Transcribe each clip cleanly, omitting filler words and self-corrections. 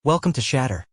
Welcome to Shatter.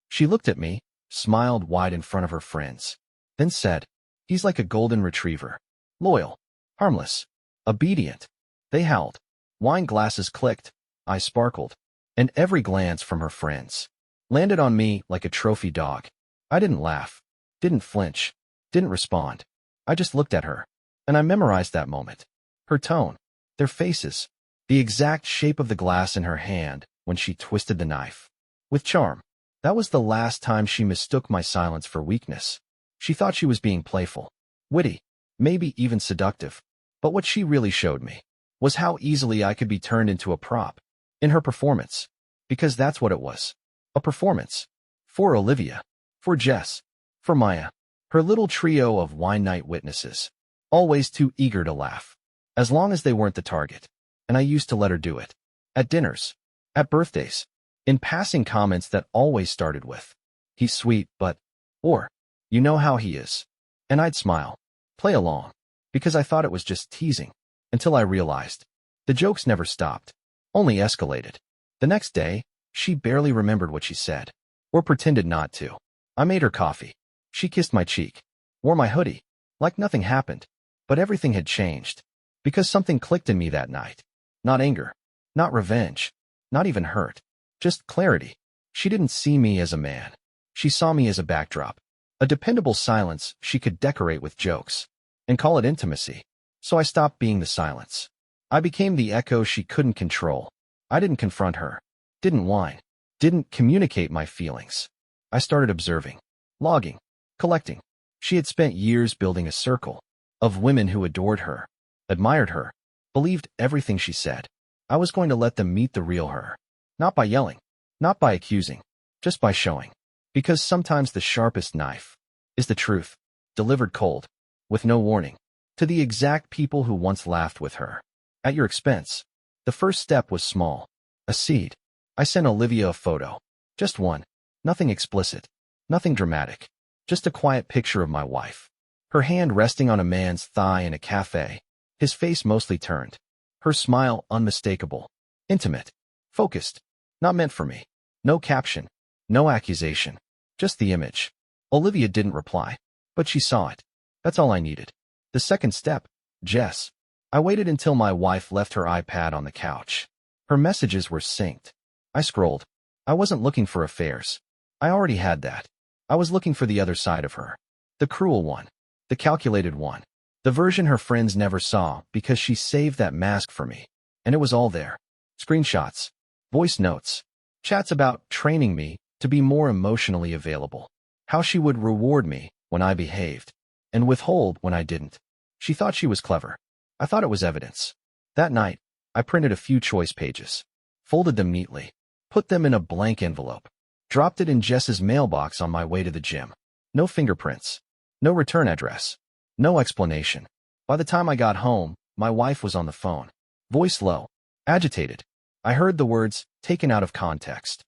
She looked at me, smiled wide in front of her friends, then said, "He's like a golden retriever. Loyal, harmless, obedient." They howled. Wine glasses clicked, eyes sparkled, and every glance from her friends landed on me like a trophy dog. I didn't laugh, didn't flinch, didn't respond. I just looked at her, and I memorized that moment. Her tone, their faces, the exact shape of the glass in her hand when she twisted the knife. With charm. That was the last time she mistook my silence for weakness. She thought she was being playful, witty, maybe even seductive. But what she really showed me was how easily I could be turned into a prop in her performance. Because that's what it was. A performance. For Olivia. For Jess. For Maya. Her little trio of wine night witnesses. Always too eager to laugh. As long as they weren't the target. And I used to let her do it. At dinners. At birthdays. In passing comments that always started with, "He's sweet, but," or, "You know how he is." And I'd smile, play along, because I thought it was just teasing, until I realized the jokes never stopped, only escalated. The next day, she barely remembered what she said, or pretended not to. I made her coffee. She kissed my cheek, wore my hoodie, like nothing happened. But everything had changed, because something clicked in me that night. Not anger, not revenge, not even hurt. Just clarity. She didn't see me as a man. She saw me as a backdrop. A dependable silence she could decorate with jokes. And call it intimacy. So I stopped being the silence. I became the echo she couldn't control. I didn't confront her. Didn't whine. Didn't communicate my feelings. I started observing. Logging. Collecting. She had spent years building a circle of women who adored her, admired her, believed everything she said. I was going to let them meet the real her. Not by yelling, not by accusing, just by showing. Because sometimes the sharpest knife is the truth, delivered cold, with no warning, to the exact people who once laughed with her. At your expense. The first step was small. A seed. I sent Olivia a photo. Just one. Nothing explicit. Nothing dramatic. Just a quiet picture of my wife. Her hand resting on a man's thigh in a cafe. His face mostly turned. Her smile unmistakable. Intimate. Focused. Not meant for me. No caption. No accusation. Just the image. Olivia didn't reply. But she saw it. That's all I needed. The second step. Jess. I waited until my wife left her iPad on the couch. Her messages were synced. I scrolled. I wasn't looking for affairs. I already had that. I was looking for the other side of her. The cruel one. The calculated one. The version her friends never saw because she saved that mask for me. And it was all there. Screenshots. Voice notes. Chats about training me to be more emotionally available. How she would reward me when I behaved. And withhold when I didn't. She thought she was clever. I thought it was evidence. That night, I printed a few choice pages. Folded them neatly. Put them in a blank envelope. Dropped it in Jess's mailbox on my way to the gym. No fingerprints. No return address. No explanation. By the time I got home, my wife was on the phone. Voice low. Agitated. I heard the words, taken out of context.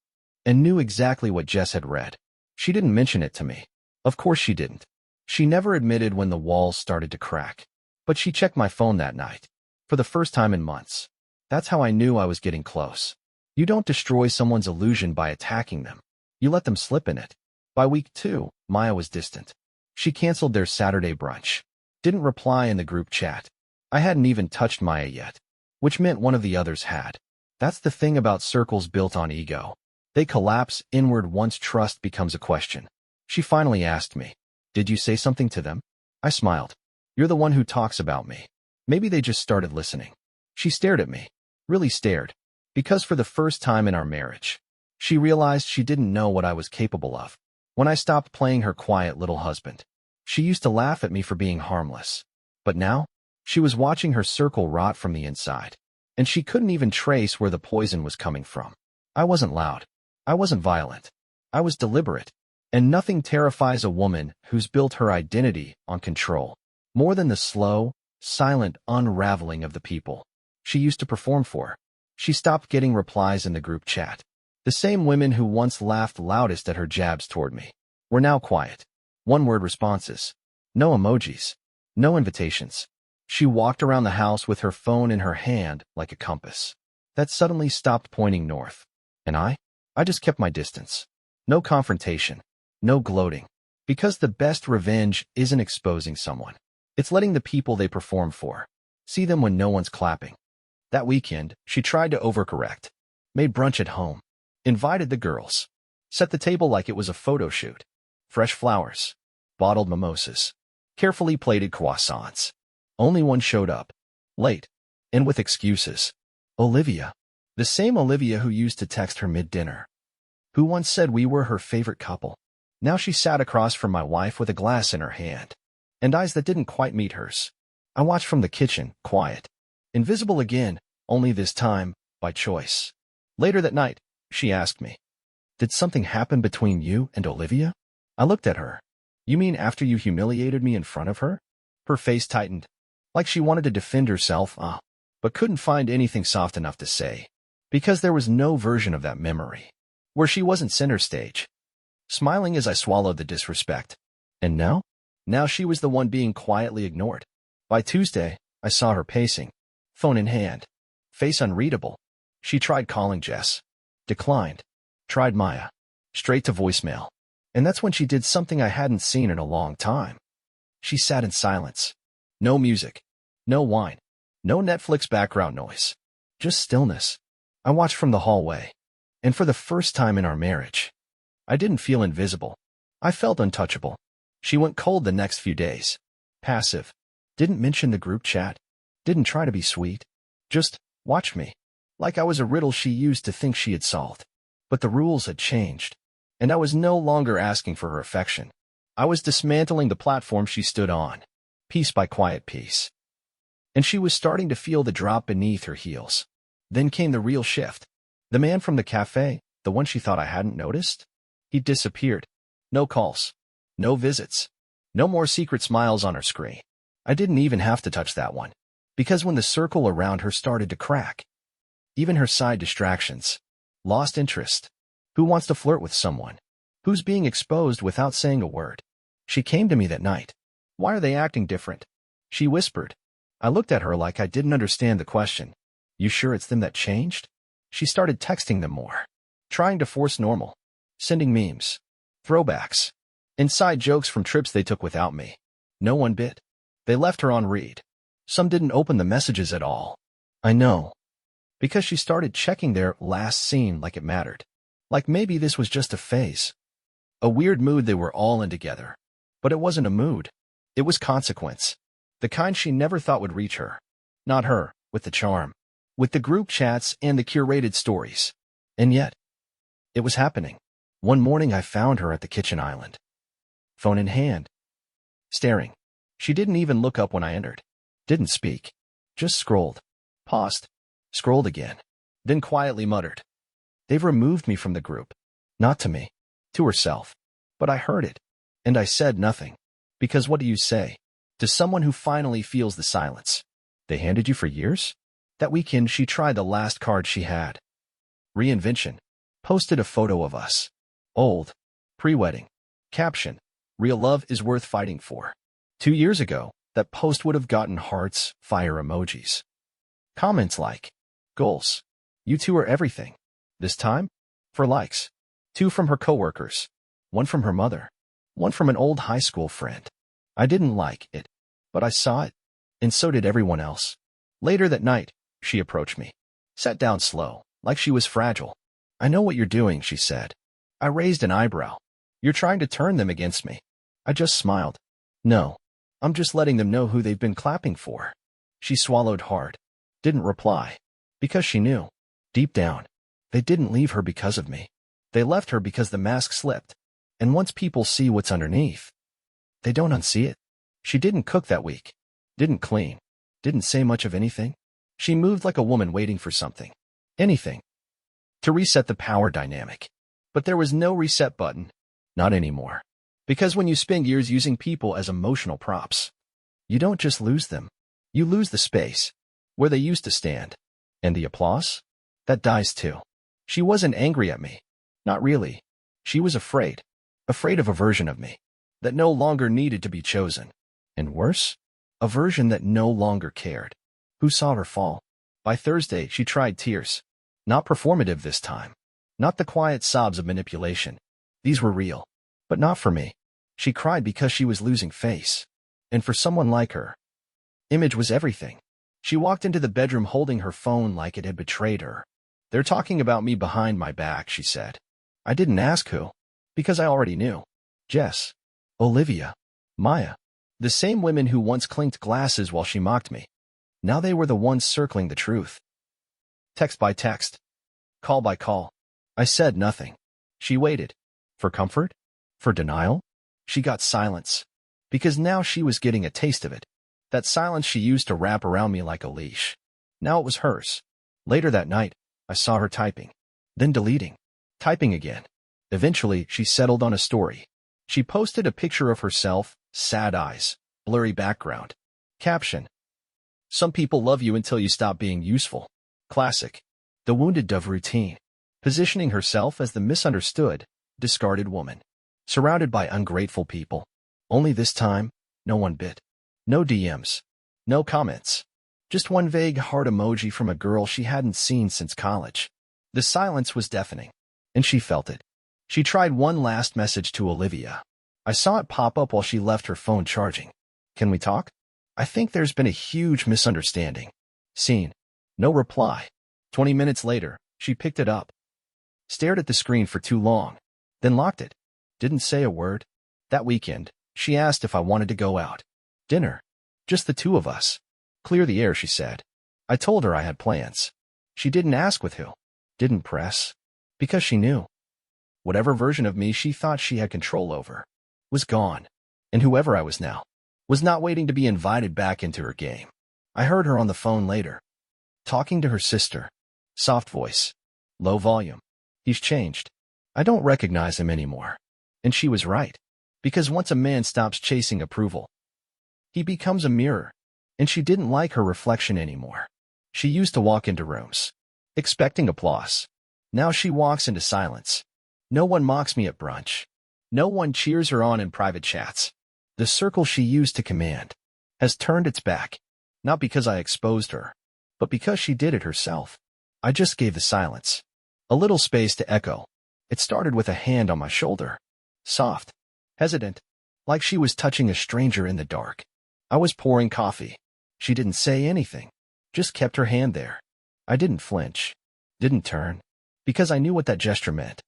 And knew exactly what Jess had read. She didn't mention it to me. Of course she didn't. She never admitted when the walls started to crack. But she checked my phone that night. For the first time in months. That's how I knew I was getting close. You don't destroy someone's illusion by attacking them. You let them slip in it. By week 2, Maya was distant. She canceled their Saturday brunch. Didn't reply in the group chat. I hadn't even touched Maya yet. Which meant one of the others had. That's the thing about circles built on ego. They collapse inward once trust becomes a question. She finally asked me, "Did you say something to them?" I smiled. "You're the one who talks about me. Maybe they just started listening." She stared at me. Really stared. Because for the first time in our marriage, she realized she didn't know what I was capable of. When I stopped playing her quiet little husband, she used to laugh at me for being harmless. But now, she was watching her circle rot from the inside. And she couldn't even trace where the poison was coming from. I wasn't loud. I wasn't violent. I was deliberate. And nothing terrifies a woman who's built her identity on control more than the slow, silent unraveling of the people she used to perform for. She stopped getting replies in the group chat. The same women who once laughed loudest at her jabs toward me were now quiet. One-word responses. No emojis. No invitations. She walked around the house with her phone in her hand like a compass that suddenly stopped pointing north. And I? I just kept my distance. No confrontation. No gloating. Because the best revenge isn't exposing someone. It's letting the people they perform for see them when no one's clapping. That weekend, she tried to overcorrect. Made brunch at home. Invited the girls. Set the table like it was a photo shoot. Fresh flowers. Bottled mimosas. Carefully plated croissants. Only one showed up. Late. And with excuses. Olivia. The same Olivia who used to text her mid-dinner. Who once said we were her favorite couple. Now she sat across from my wife with a glass in her hand. And eyes that didn't quite meet hers. I watched from the kitchen, quiet. Invisible again, only this time, by choice. Later that night, she asked me, "Did something happen between you and Olivia?" I looked at her. "You mean after you humiliated me in front of her?" Her face tightened, like she wanted to defend herself, but couldn't find anything soft enough to say. Because there was no version of that memory, where she wasn't center stage. Smiling as I swallowed the disrespect. And now? Now she was the one being quietly ignored. By Tuesday, I saw her pacing, phone in hand, face unreadable. She tried calling Jess. Declined. Tried Maya. Straight to voicemail. And that's when she did something I hadn't seen in a long time. She sat in silence. No music. No wine. No Netflix background noise. Just stillness. I watched from the hallway. And for the first time in our marriage, I didn't feel invisible. I felt untouchable. She went cold the next few days. Passive. Didn't mention the group chat. Didn't try to be sweet. Just watched me. Like I was a riddle she used to think she had solved. But the rules had changed. And I was no longer asking for her affection. I was dismantling the platform she stood on. Piece by quiet piece. And she was starting to feel the drop beneath her heels. Then came the real shift. The man from the cafe, the one she thought I hadn't noticed? He disappeared. No calls. No visits. No more secret smiles on her screen. I didn't even have to touch that one. Because when the circle around her started to crack, even her side distractions, lost interest. Who wants to flirt with someone? Who's being exposed without saying a word? She came to me that night. Why are they acting different? She whispered. I looked at her like I didn't understand the question. You sure it's them that changed? She started texting them more. Trying to force normal. Sending memes. Throwbacks. Inside jokes from trips they took without me. No one bit. They left her on read. Some didn't open the messages at all. I know. Because she started checking their last scene like it mattered. Like maybe this was just a phase. A weird mood they were all in together. But it wasn't a mood. It was consequence. The kind she never thought would reach her. Not her, with the charm. With the group chats and the curated stories. And yet, it was happening. One morning I found her at the kitchen island. Phone in hand. Staring. She didn't even look up when I entered. Didn't speak. Just scrolled. Paused. Scrolled again. Then quietly muttered. They've removed me from the group. Not to me. To herself. But I heard it. And I said nothing. Because what do you say to someone who finally feels the silence? They handed you for years? That weekend she tried the last card she had. Reinvention. Posted a photo of us. Old. Pre-wedding. Caption. Real love is worth fighting for. 2 years ago, that post would have gotten hearts, fire emojis. Comments like, goals. You two are everything. This time, for likes. 2 from her coworkers. 1 from her mother. 1 from an old high school friend. I didn't like it, but I saw it, and so did everyone else. Later that night, she approached me. Sat down slow, like she was fragile. I know what you're doing, she said. I raised an eyebrow. You're trying to turn them against me. I just smiled. No, I'm just letting them know who they've been clapping for. She swallowed hard. Didn't reply. Because she knew. Deep down. They didn't leave her because of me. They left her because the mask slipped. And once people see what's underneath, they don't unsee it. She didn't cook that week. Didn't clean. Didn't say much of anything. She moved like a woman waiting for something. Anything. To reset the power dynamic. But there was no reset button. Not anymore. Because when you spend years using people as emotional props, you don't just lose them. You lose the space where they used to stand. And the applause? That dies too. She wasn't angry at me. Not really. She was afraid. Afraid of a version of me that no longer needed to be chosen. And worse, a version that no longer cared. Who saw her fall? By Thursday, she tried tears. Not performative this time. Not the quiet sobs of manipulation. These were real. But not for me. She cried because she was losing face. And for someone like her, image was everything. She walked into the bedroom holding her phone like it had betrayed her. "They're talking about me behind my back," she said. I didn't ask who, because I already knew. Jess, Olivia, Maya, the same women who once clinked glasses while she mocked me. Now they were the ones circling the truth. Text by text. Call by call. I said nothing. She waited. For comfort? For denial? She got silence. Because now she was getting a taste of it. That silence she used to wrap around me like a leash. Now it was hers. Later that night, I saw her typing. Then deleting. Typing again. Eventually, she settled on a story. She posted a picture of herself, sad eyes, blurry background. Caption: "Some people love you until you stop being useful." Classic. The wounded dove routine. Positioning herself as the misunderstood, discarded woman. Surrounded by ungrateful people. Only this time, no one bit. No DMs. No comments. Just one vague heart emoji from a girl she hadn't seen since college. The silence was deafening, and she felt it. She tried one last message to Olivia. I saw it pop up while she left her phone charging. "Can we talk? I think there's been a huge misunderstanding." Seen. No reply. 20 minutes later, she picked it up. Stared at the screen for too long. Then locked it. Didn't say a word. That weekend, she asked if I wanted to go out. Dinner. Just the two of us. Clear the air, she said. I told her I had plans. She didn't ask with who. Didn't press. Because she knew. Whatever version of me she thought she had control over was gone. And whoever I was now was not waiting to be invited back into her game. I heard her on the phone later. Talking to her sister. Soft voice. Low volume. "He's changed. I don't recognize him anymore." And she was right. Because once a man stops chasing approval, he becomes a mirror. And she didn't like her reflection anymore. She used to walk into rooms, expecting applause. Now she walks into silence. No one mocks me at brunch. No one cheers her on in private chats. The circle she used to command has turned its back. Not because I exposed her, but because she did it herself. I just gave the silence a little space to echo. It started with a hand on my shoulder. Soft. Hesitant. Like she was touching a stranger in the dark. I was pouring coffee. She didn't say anything. Just kept her hand there. I didn't flinch. Didn't turn. Because I knew what that gesture meant.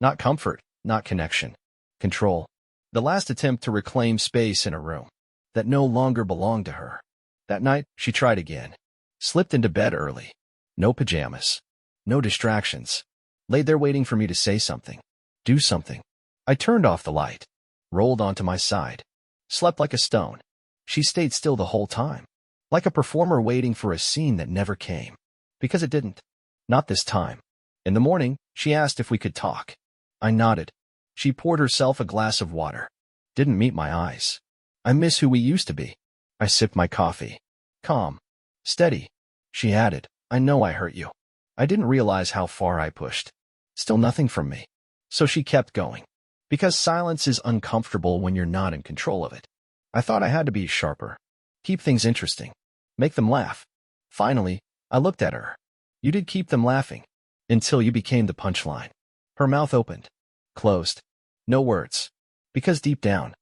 Not comfort. Not connection. Control. The last attempt to reclaim space in a room that no longer belonged to her. That night, she tried again. Slipped into bed early. No pajamas. No distractions. Laid there waiting for me to say something. Do something. I turned off the light. Rolled onto my side. Slept like a stone. She stayed still the whole time. Like a performer waiting for a scene that never came. Because it didn't. Not this time. In the morning, she asked if we could talk. I nodded. She poured herself a glass of water. Didn't meet my eyes. I miss who we used to be. I sipped my coffee. Calm. Steady. She added, "I know I hurt you." I didn't realize how far I pushed. Still nothing from me. So she kept going. Because silence is uncomfortable when you're not in control of it. I thought I had to be sharper. Keep things interesting. Make them laugh. Finally, I looked at her. You did keep them laughing. Until you became the punchline. Her mouth opened. Closed. No words. Because deep down,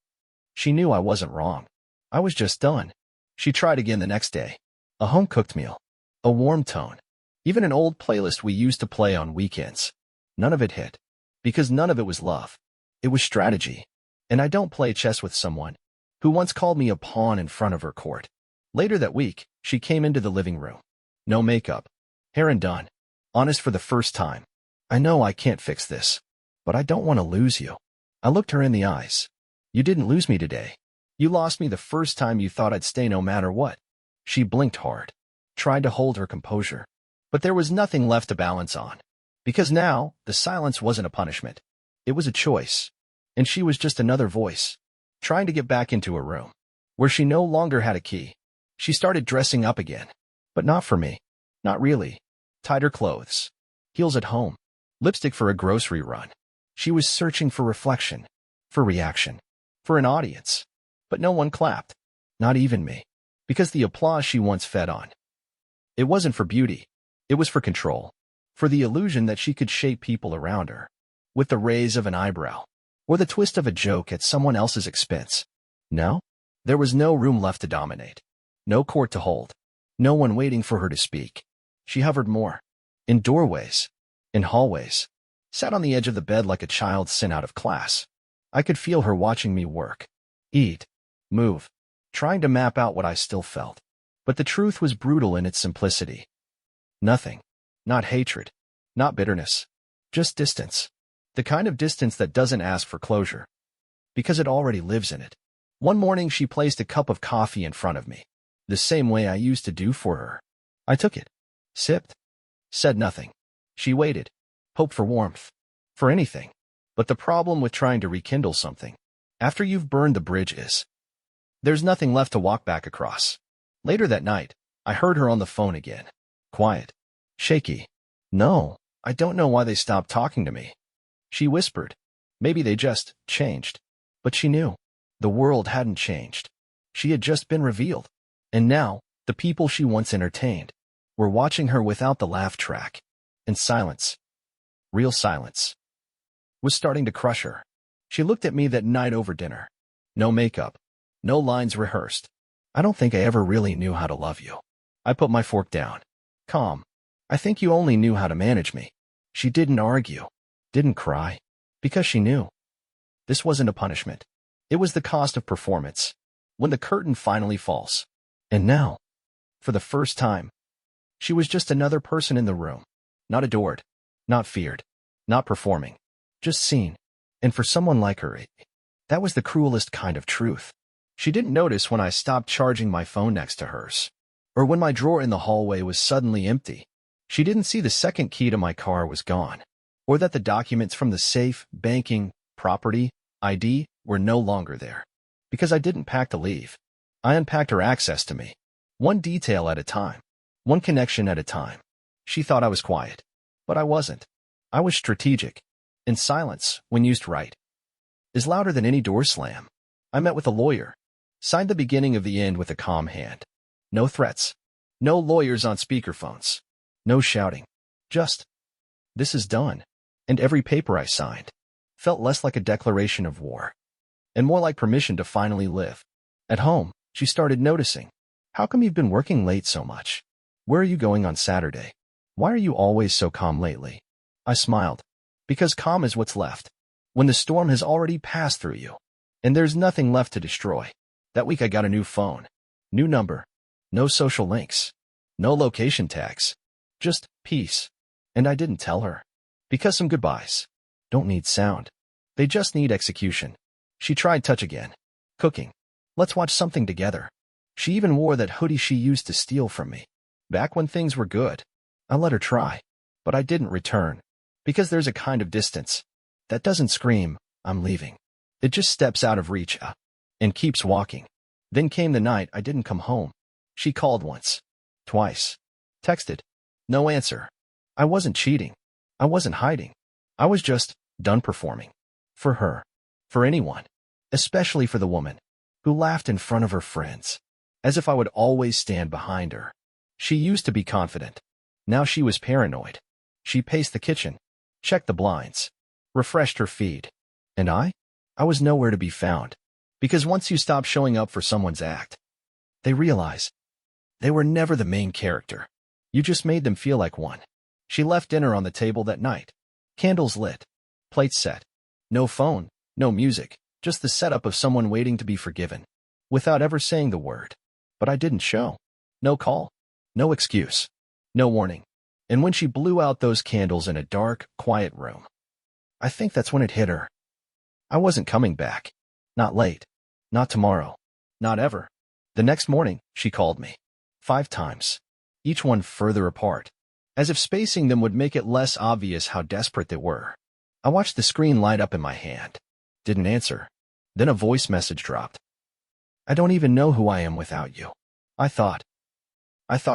she knew I wasn't wrong. I was just done. She tried again the next day. A home-cooked meal. A warm tone. Even an old playlist we used to play on weekends. None of it hit. Because none of it was love. It was strategy. And I don't play chess with someone who once called me a pawn in front of her court. Later that week, she came into the living room. No makeup. Hair undone. Honest for the first time. I know I can't fix this. But I don't want to lose you. I looked her in the eyes. You didn't lose me today. You lost me the first time you thought I'd stay no matter what. She blinked hard. Tried to hold her composure. But there was nothing left to balance on. Because now, the silence wasn't a punishment. It was a choice. And she was just another voice. Trying to get back into a room. Where she no longer had a key. She started dressing up again. But not for me. Not really. Tighter clothes. Heels at home. Lipstick for a grocery run. She was searching for reflection. For reaction. For an audience. But no one clapped. Not even me. Because the applause she once fed on. It wasn't for beauty. It was for control. for the illusion that she could shape people around her, with the raise of an eyebrow, or the twist of a joke at someone else's expense. No, there was no room left to dominate, no court to hold, no one waiting for her to speak. She hovered more, in doorways, in hallways, sat on the edge of the bed like a child sent out of class. I could feel her watching me work, eat, move, trying to map out what I still felt. But the truth was brutal in its simplicity. Nothing. Not hatred. Not bitterness. Just distance. The kind of distance that doesn't ask for closure, because it already lives in it. One morning she placed a cup of coffee in front of me, the same way I used to do for her. I took it, sipped, said nothing. She waited, hoped for warmth, for anything. But the problem with trying to rekindle something, after you've burned the bridge, is there's nothing left to walk back across. Later that night, I heard her on the phone again. Quiet. Shaky. No, I don't know why they stopped talking to me. She whispered. Maybe they just changed. But she knew. The world hadn't changed. She had just been revealed. And now, the people she once entertained were watching her without the laugh track. And silence, real silence, was starting to crush her. She looked at me that night over dinner. No makeup. No lines rehearsed. I don't think I ever really knew how to love you. I put my fork down. Calm. I think you only knew how to manage me. She didn't argue. Didn't cry. Because she knew. This wasn't a punishment. It was the cost of performance. When the curtain finally falls. And now, for the first time, she was just another person in the room. Not adored. Not feared. Not performing. Just seen. And for someone like her, that was the cruelest kind of truth. She didn't notice when I stopped charging my phone next to hers, or when my drawer in the hallway was suddenly empty. She didn't see the second key to my car was gone, or that the documents from the safe, banking, property, ID were no longer there. Because I didn't pack to leave. I unpacked her access to me. One detail at a time. One connection at a time. She thought I was quiet. But I wasn't. I was strategic. And silence, when used right, is louder than any door slam. I met with a lawyer. Signed the beginning of the end with a calm hand. No threats. No lawyers on speakerphones. No shouting. Just, this is done. And every paper I signed felt less like a declaration of war, and more like permission to finally live. At home, she started noticing. How come you've been working late so much? Where are you going on Saturday? Why are you always so calm lately? I smiled. Because calm is what's left. When the storm has already passed through you, and there's nothing left to destroy. That week I got a new phone. New number. No social links. No location tags. Just peace. And I didn't tell her. Because some goodbyes don't need sound. They just need execution. She tried touch again. Cooking. Let's watch something together. She even wore that hoodie she used to steal from me. Back when things were good. I let her try. But I didn't return. Because there's a kind of distance that doesn't scream, I'm leaving. It just steps out of reach and keeps walking. Then came the night I didn't come home. She called once. Twice. Texted. No answer. I wasn't cheating. I wasn't hiding. I was just done performing. For her. For anyone. Especially for the woman who laughed in front of her friends. As if I would always stand behind her. She used to be confident. Now she was paranoid. She paced the kitchen. Checked the blinds. Refreshed her feed. And I was nowhere to be found. Because once you stop showing up for someone's act, they realize they were never the main character. You just made them feel like one. She left dinner on the table that night. Candles lit. Plates set. No phone, no music, just the setup of someone waiting to be forgiven. Without ever saying the word. But I didn't show. No call. No excuse. No warning. And when she blew out those candles in a dark, quiet room, I think that's when it hit her. I wasn't coming back. Not late. Not tomorrow. Not ever. The next morning, she called me. 5 times. Each one further apart. As if spacing them would make it less obvious how desperate they were. I watched the screen light up in my hand. Didn't answer. Then a voice message dropped. I don't even know who I am without you. I thought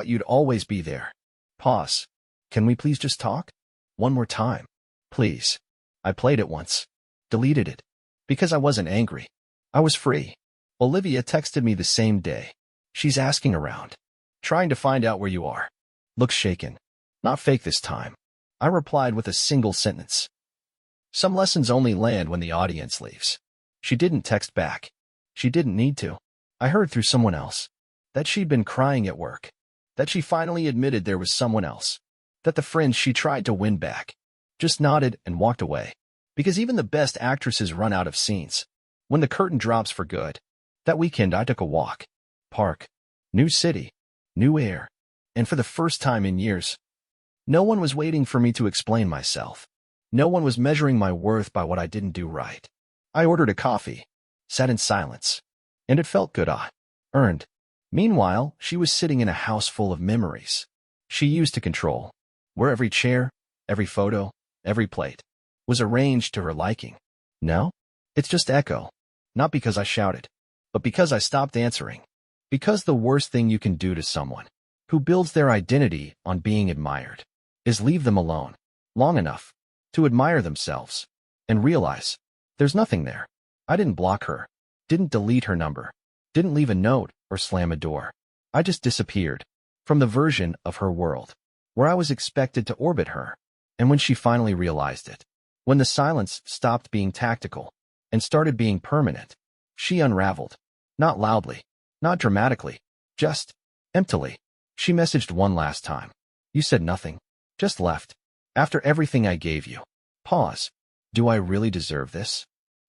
you'd always be there. Pause. Can we please just talk? One more time. Please. I played it once. Deleted it. Because I wasn't angry. I was free. Olivia texted me the same day. She's asking around. Trying to find out where you are. Looks shaken. Not fake this time. I replied with a single sentence. Some lessons only land when the audience leaves. She didn't text back. She didn't need to. I heard through someone else that she'd been crying at work, that she finally admitted there was someone else, that the friends she tried to win back just nodded and walked away. Because even the best actresses run out of scenes. When the curtain drops for good, that weekend I took a walk. Park. New city. New air. And for the first time in years, no one was waiting for me to explain myself. No one was measuring my worth by what I didn't do right. I ordered a coffee, sat in silence, and it felt good. I earned. Meanwhile, she was sitting in a house full of memories she used to control, where every chair, every photo, every plate was arranged to her liking. No, it's just echo. Not because I shouted, but because I stopped answering. Because the worst thing you can do to someone who builds their identity on being admired is leave them alone long enough to admire themselves and realize there's nothing there. I didn't block her, didn't delete her number, didn't leave a note or slam a door. I just disappeared from the version of her world where I was expected to orbit her. And when she finally realized it, when the silence stopped being tactical and started being permanent, she unraveled. Not loudly, not dramatically, just emptily. She messaged one last time. You said nothing, just left. After everything I gave you. Pause. Do I really deserve this?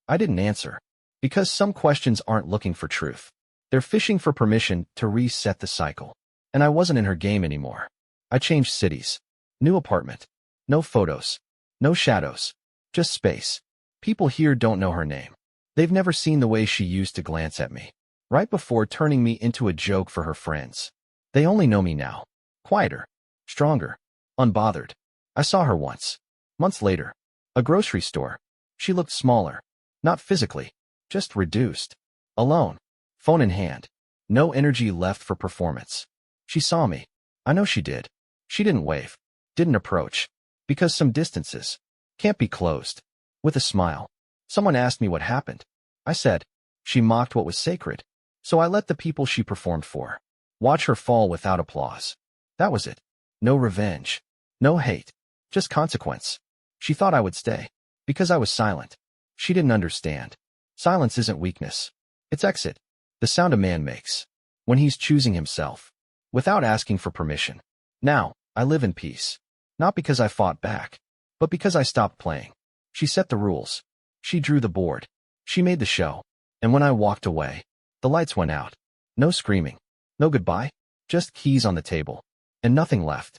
I didn't answer. Because some questions aren't looking for truth. They're fishing for permission to reset the cycle. And I wasn't in her game anymore. I changed cities. New apartment. No photos. No shadows. Just space. People here don't know her name. They've never seen the way she used to glance at me, right before turning me into a joke for her friends. They only know me now. Quieter. Stronger. Unbothered. I saw her once. Months later. A grocery store. She looked smaller. Not physically. Just reduced. Alone. Phone in hand. No energy left for performance. She saw me. I know she did. She didn't wave. Didn't approach. Because some distances can't be closed. With a smile. Someone asked me what happened. I said, she mocked what was sacred. So I let the people she performed for watch her fall without applause. That was it. No revenge. No hate. Just consequence. She thought I would stay. Because I was silent. She didn't understand. Silence isn't weakness. It's exit. The sound a man makes when he's choosing himself without asking for permission. Now, I live in peace. Not because I fought back, but because I stopped playing. She set the rules. She drew the board. She made the show. And when I walked away, the lights went out. No screaming. No goodbye. Just keys on the table. And nothing left.